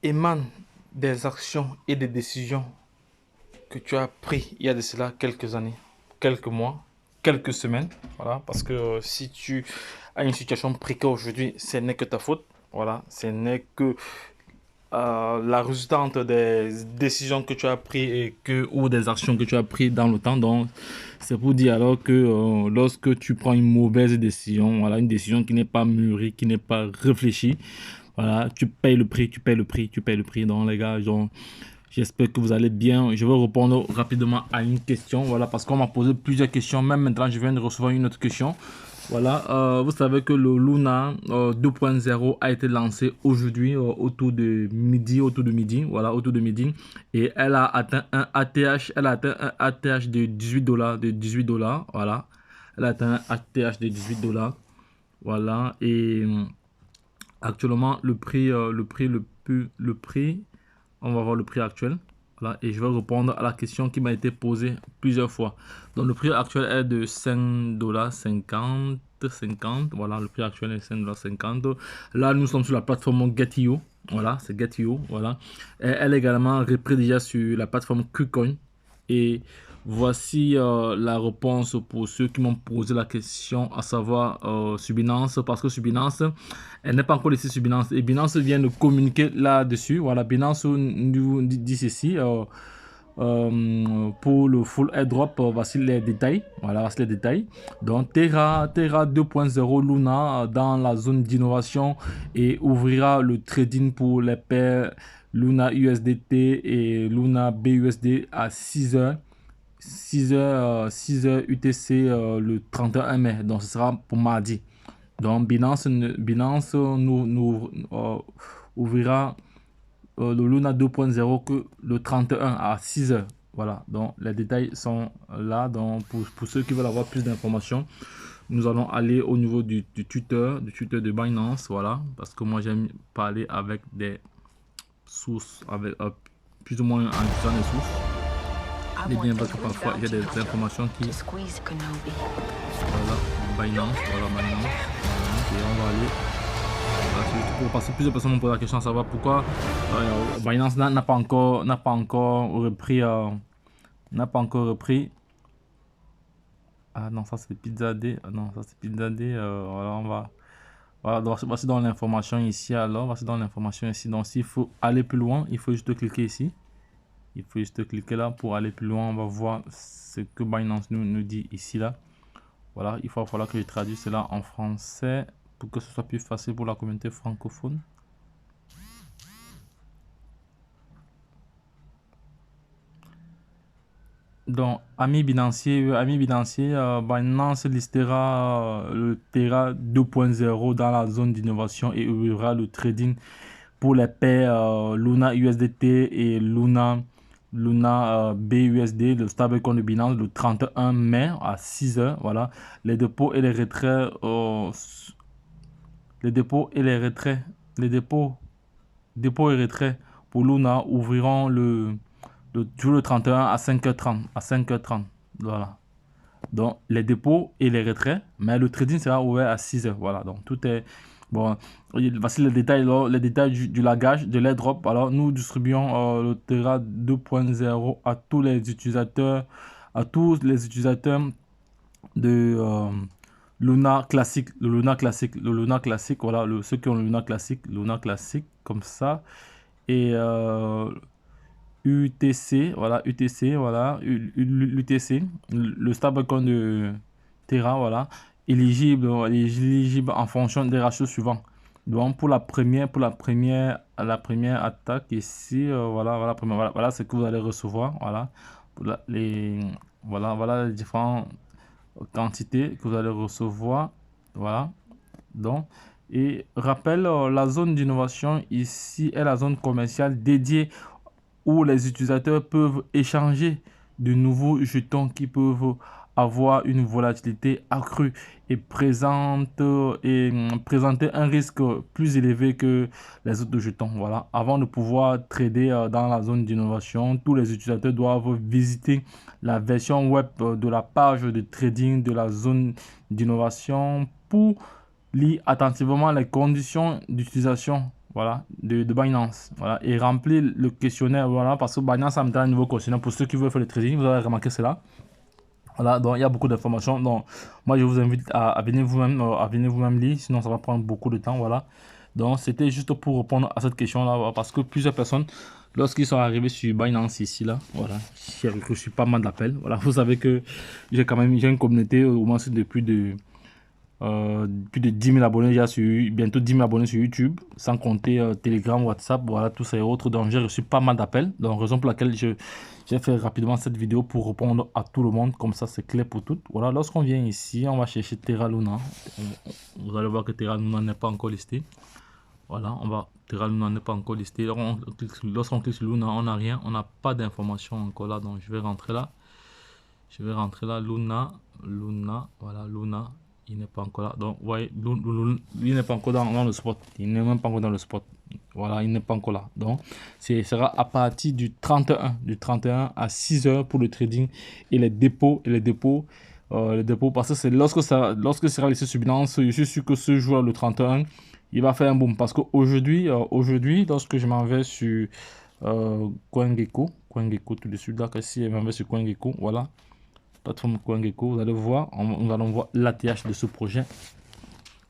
émanent des actions et des décisions que tu as prises il y a de cela quelques années, quelques mois, quelques semaines. Voilà, parce que si tu as une situation précaire aujourd'hui, ce n'est que ta faute. Voilà, ce n'est que la résultante des décisions que tu as prises et que, ou des actions que tu as prises dans le temps. Donc, c'est pour dire alors que lorsque tu prends une mauvaise décision, voilà, une décision qui n'est pas mûrie, qui n'est pas réfléchie, voilà, tu payes le prix, tu payes le prix, tu payes le prix. Donc, les gars, donc, j'espère que vous allez bien. Je vais répondre rapidement à une question, voilà, parce qu'on m'a posé plusieurs questions. Même maintenant, je viens de recevoir une autre question. Voilà, vous savez que le Luna 2.0 a été lancé aujourd'hui autour de midi, voilà, autour de midi, et elle a atteint un ATH, elle a atteint un ATH de 18 dollars, voilà, elle a atteint un ATH de 18 dollars, voilà, et actuellement le prix, on va voir le prix actuel. Voilà, et je vais répondre à la question qui m'a été posée plusieurs fois. Donc le prix actuel est de 5,50 $. Voilà, le prix actuel est 5,50 $. Là, nous sommes sur la plateforme Getio. Voilà, c'est Getio. Voilà. Et elle est également reprise déjà sur la plateforme KuCoin. Et voici la réponse pour ceux qui m'ont posé la question, à savoir sur Binance, parce que sur Binance, elle n'est pas encore laissée sur Binance. Et Binance vient de communiquer là-dessus. Voilà, Binance nous dit ceci. Pour le full airdrop, voici les détails. Voilà, voici les détails. Donc, Terra 2.0 Luna dans la zone d'innovation et ouvrira le trading pour les paires Luna USDT et Luna BUSD à 6h. 6h UTC le 31 mai. Donc, ce sera pour mardi. Donc, Binance nous ouvrira le Luna 2.0 que le 31 à 6h. Voilà, donc les détails sont là. Donc, pour ceux qui veulent avoir plus d'informations, nous allons aller au niveau du tuteur de Binance. Voilà, parce que moi j'aime parler avec des sources, avec plus ou moins en utilisant des sources. Et bien, parce que parfois il y a des informations qui. Voilà, Binance, voilà, Binance. Et on va aller. Parce que plusieurs personnes m'ont posé la question à savoir pourquoi Binance n'a pas encore repris. N'a pas encore repris. Ah non, ça c'est Pizza D. Ah non, ça c'est Pizza D. Voilà, on va. Voilà, donc voici dans l'information ici alors. Voici dans l'information ici. Donc s'il faut aller plus loin, il faut juste cliquer ici. Il faut juste cliquer là pour aller plus loin. On va voir ce que Binance nous dit ici là. Voilà, il va falloir que je traduise cela en français pour que ce soit plus facile pour la communauté francophone. Donc, ami binancier, Binance listera le Terra 2.0 dans la zone d'innovation et ouvrira le trading pour les paires Luna USDT et Luna BUSD, le stablecoin de Binance, le 31 mai à 6h. Voilà, les dépôts et les retraits, les dépôts et les retraits, les dépôts et retraits pour Luna ouvriront le 31 à 5h30. À 5h30. Voilà. Donc, les dépôts et les retraits, mais le trading sera ouvert à 6h. Voilà. Donc, tout est. Bon, voici les détails, là, les détails du lagage, de l'airdrop. Alors, nous distribuons le Terra 2.0 à tous les utilisateurs de Luna classique, le Luna classique, voilà, ceux qui ont le Luna classique, comme ça. Et UTC, voilà, UTC, voilà, l'UTC, le stablecoin de Terra, voilà, éligible en fonction des ratios suivants. Donc pour la première attaque ici, voilà ce que vous allez recevoir, voilà, pour voilà les différentes quantités que vous allez recevoir, voilà. Donc, et rappel, la zone d'innovation ici est la zone commerciale dédiée où les utilisateurs peuvent échanger de nouveaux jetons qui peuvent avoir une volatilité accrue et présenter un risque plus élevé que les autres jetons. Voilà. Avant de pouvoir trader dans la zone d'innovation, tous les utilisateurs doivent visiter la version web de la page de trading de la zone d'innovation pour lire attentivement les conditions d'utilisation. voilà, de Binance, voilà, et remplir le questionnaire, voilà, parce que Binance a mis un nouveau questionnaire pour ceux qui veulent faire le trading, vous avez remarqué cela. Voilà, donc il y a beaucoup d'informations. Donc, moi, je vous invite à venir vous-même lire, sinon ça va prendre beaucoup de temps. Voilà. Donc, c'était juste pour répondre à cette question-là, parce que plusieurs personnes, lorsqu'ils sont arrivés sur Binance ici, là, voilà, j'ai reçu pas mal d'appels. Voilà, vous savez que j'ai une communauté au moins de plus de 10 000 abonnés, bientôt 10 000 abonnés sur YouTube, sans compter Telegram, WhatsApp, voilà, tout ça et autres. Donc, j'ai reçu pas mal d'appels. Donc, raison pour laquelle j'ai fait rapidement cette vidéo pour répondre à tout le monde. Comme ça, c'est clair pour toutes. Voilà, lorsqu'on vient ici, on va chercher Terra Luna. Vous allez voir que Terra Luna n'est pas encore listé. Voilà, Terra Luna n'est pas encore listé. Lorsqu'on clique sur Luna, on n'a rien. On n'a pas d'informations encore là. Donc, je vais rentrer là. Luna, voilà, Luna. Il n'est pas encore là. Donc, vous voyez, il n'est pas encore dans le spot. Il n'est même pas encore dans le spot. Voilà, il n'est pas encore là. Donc, ce sera à partir du 31 à 6 heures pour le trading et les dépôts. Parce que c'est lorsque sera laissé sur Binance, je suis sûr que ce jour, le 31, il va faire un boom. Parce qu'aujourd'hui, lorsque je m'en vais sur CoinGecko tout de suite, là, si je m'en vais sur CoinGecko, voilà. Plateforme CoinGecko, vous allez voir, nous allons voir l'ATH de ce projet,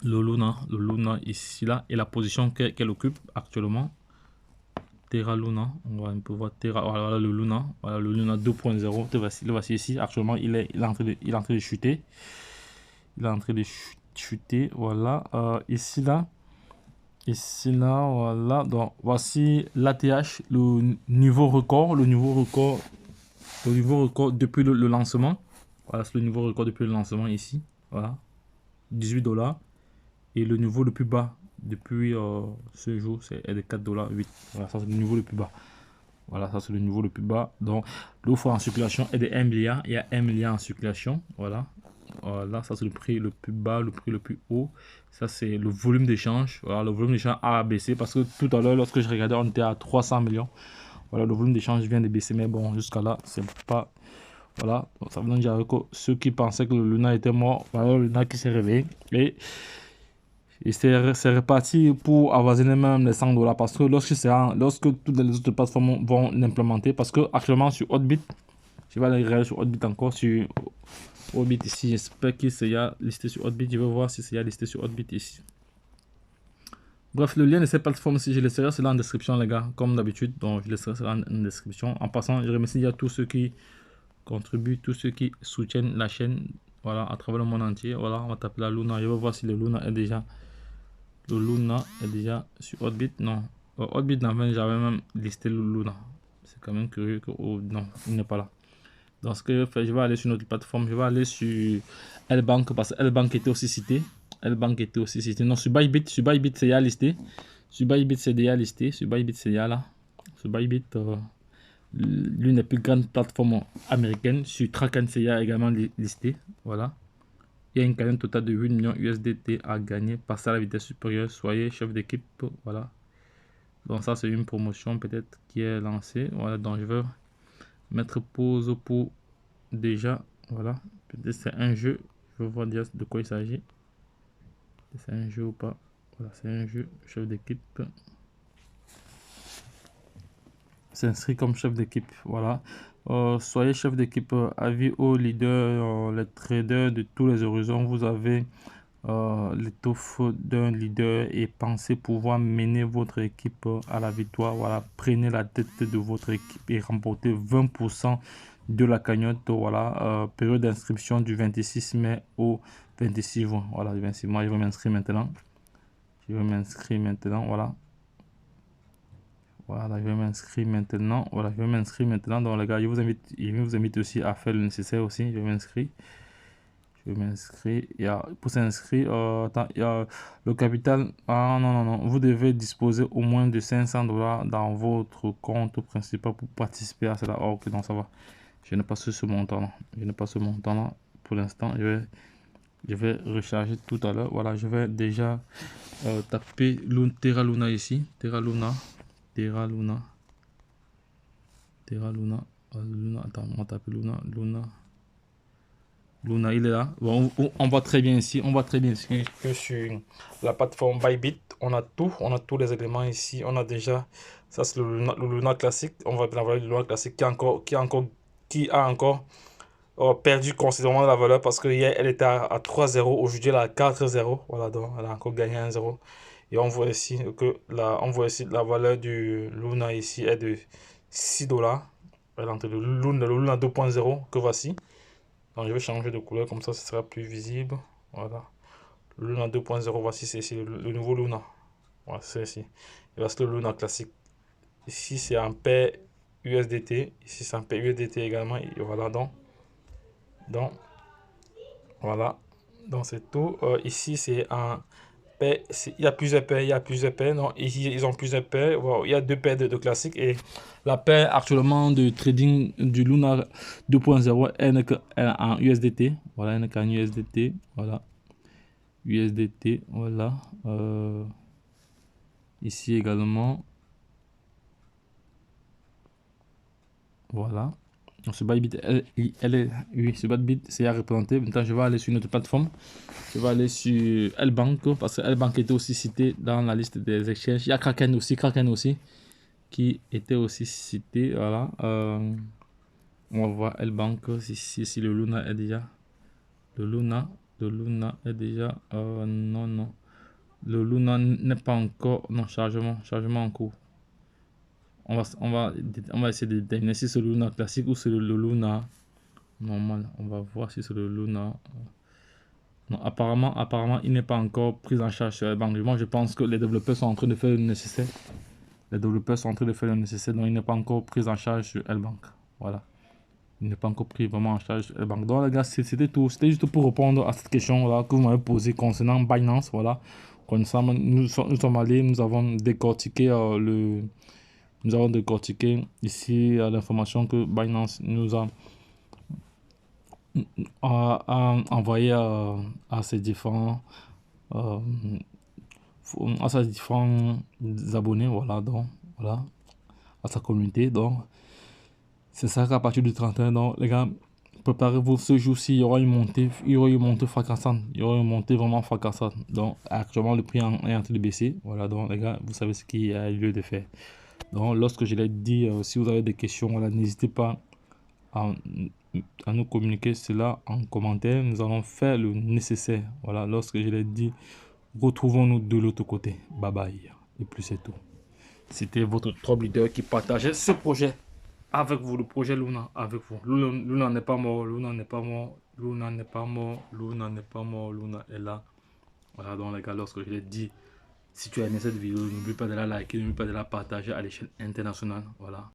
le Luna ici là, et la position qu'elle occupe actuellement. Terra Luna, on va un peu voir Terra, voilà le Luna 2.0, le voici ici. Actuellement, il est en train de chuter. Voilà. Ici là, voilà. Donc voici l'ATH, le niveau record depuis le lancement. Voilà, c'est le niveau record depuis le lancement ici. Voilà, 18 $. Et le niveau le plus bas depuis ce jour, c'est de 4 $. Voilà, ça c'est le niveau le plus bas. Voilà, ça c'est le niveau le plus bas. Donc, l'offre en circulation est de 1 milliard. Il y a 1 milliard en circulation. Voilà. Voilà, ça c'est le prix le plus bas, le prix le plus haut. Ça c'est le volume d'échange. Voilà, le volume d'échange a baissé parce que tout à l'heure, lorsque je regardais, on était à 300 millions. Voilà, le volume d'échange vient de baisser, mais bon, jusqu'à là, c'est pas. Voilà, donc ça veut dire que ceux qui pensaient que le Luna était mort, voilà, le Luna qui s'est réveillé. Et c'est reparti pour avoisiner même les 100 $. Parce que lorsque toutes les autres plateformes vont l'implémenter, parce que actuellement sur Hotbit, je vais aller regarder sur Hotbit encore, sur Hotbit ici, j'espère qu'il s'est listé sur Hotbit, je vais voir si c'est listé sur Hotbit ici. Bref, le lien de cette plateforme, si je laisserai cela en description, les gars, comme d'habitude. Donc, je laisserai cela en description. En passant, je remercie à tous ceux qui contribuent, tous ceux qui soutiennent la chaîne, voilà, à travers le monde entier. Voilà, on va taper la Luna. Je vais voir si le Luna est déjà sur Hotbit. Non, Hotbit, j'avais même listé le Luna. C'est quand même curieux que non, il n'est pas là. Donc, ce que je vais faire, je vais aller sur notre plateforme. Je vais aller sur L-Bank parce que L-Bank était aussi cité. Non, sur Bybit, c'est déjà listé. Sur Bybit, c'est déjà listé. Sur là. Sur Bybit, l'une des plus grandes plateformes américaines. Sur Kraken, c'est également listé. Voilà. Il y a une cagnotte totale de 8 millions USDT à gagner. Passez à la vitesse supérieure. Soyez chef d'équipe. Voilà. Donc, ça, c'est une promotion peut-être qui est lancée. Voilà. Donc, je vais mettre pause pour déjà. Voilà. Peut-être c'est un jeu. Je vais voir dire de quoi il s'agit. C'est un jeu ou pas. Voilà, c'est un jeu. Chef d'équipe. S'inscrit comme chef d'équipe. Voilà. Soyez chef d'équipe. Avis aux leaders, les traders de tous les horizons. Vous avez l'étoffe d'un leader et pensez pouvoir mener votre équipe à la victoire. Voilà. Prenez la tête de votre équipe et remportez 20% de la cagnotte. Voilà. Période d'inscription du 26 mai au 26 juin. Voilà, le 26 mois. Je vais m'inscrire maintenant. Voilà. Voilà, je vais m'inscrire maintenant. Voilà, je vais m'inscrire maintenant. Donc, les gars, je vous invite aussi à faire le nécessaire aussi. Je vais m'inscrire. Pour s'inscrire, il y a le capital. Ah, non. Vous devez disposer au moins de 500 $ dans votre compte principal pour participer à cela. Oh, ok, non, ça va. Je n'ai pas ce montant-là. Pour l'instant. Je vais recharger tout à l'heure. Voilà, je vais déjà taper Terra Luna ici. Terra Luna. Attends, on va taper Luna. Luna, il est là. Bon, on voit très bien ici. On voit très bien ici que sur la plateforme Bybit, on a tous les éléments ici. On a déjà, ça c'est le Luna classique. On va bien avoir le Luna classique qui a encore perdu considérablement de la valeur parce que hier elle était à 3,0. Aujourd'hui elle est à 4,0. Voilà, donc elle a encore gagné 1,0. Et on voit ici que la valeur du Luna ici est de 6 dollars. Entre le Luna 2.0 que voici. Donc je vais changer de couleur, comme ça ce sera plus visible. Voilà. Le Luna 2.0, voici, c'est ici le nouveau Luna. Voilà, c'est ici. Et voici le Luna classique. Ici c'est en paire USDT. Ici c'est en paire USDT également. Et voilà, donc voilà. Donc c'est tout. Ici c'est en paire. Il y a plusieurs paires. Il y a plusieurs paires. Non, ici ils ont plusieurs paires. Wow, il y a deux paires de classiques. Et la paire actuellement de trading du Luna 2.0 est en USDT. Voilà, elle est en USDT. Voilà. USDT. Voilà. Ici également. Voilà. Donc, ce Bybit, oui, ce Bybit, c'est à représenter. Maintenant, je vais aller sur une autre plateforme. Je vais aller sur Lbank parce que Lbank était aussi cité dans la liste des exchanges. Il y a Kraken aussi, qui était aussi cité. Voilà. On va voir Lbank si le Luna est déjà. Le Luna est déjà. Non. Le Luna n'est pas encore. Non, chargement en cours. On va essayer de déterminer si c'est le Luna classique ou c'est le Luna normal. On va voir si c'est le Luna. Non, apparemment, il n'est pas encore pris en charge sur Lbank. Moi, je pense que les développeurs sont en train de faire le nécessaire. Donc il n'est pas encore pris en charge sur Lbank. Voilà. Il n'est pas encore pris vraiment en charge sur Lbank. Donc, les gars, c'était tout. C'était juste pour répondre à cette question là que vous m'avez posée concernant Binance. Voilà. Nous sommes allés, nous avons décortiqué ici l'information que Binance nous a envoyé à ses différents abonnés, voilà, donc voilà, à sa communauté. Donc c'est ça qu'à partir du 31, donc les gars, préparez-vous. Ce jour-ci, il y aura une montée fracassante, vraiment fracassante. Donc actuellement le prix est en train de baisser. Voilà, donc les gars, vous savez ce qui a lieu de faire. Donc lorsque je l'ai dit, si vous avez des questions, voilà, n'hésitez pas à nous communiquer cela en commentaire. Nous allons faire le nécessaire. Voilà, lorsque je l'ai dit, retrouvons-nous de l'autre côté. Bye bye. Et puis c'est tout. C'était votre top leader qui partageait ce projet avec vous, le projet Luna avec vous. Luna n'est pas mort, Luna n'est pas mort, Luna n'est pas mort, Luna n'est pas mort, Luna est là. Voilà, donc les gars, lorsque je l'ai dit, si tu as aimé cette vidéo, n'oublie pas de la liker, n'oublie pas de la partager à l'échelle internationale. Voilà.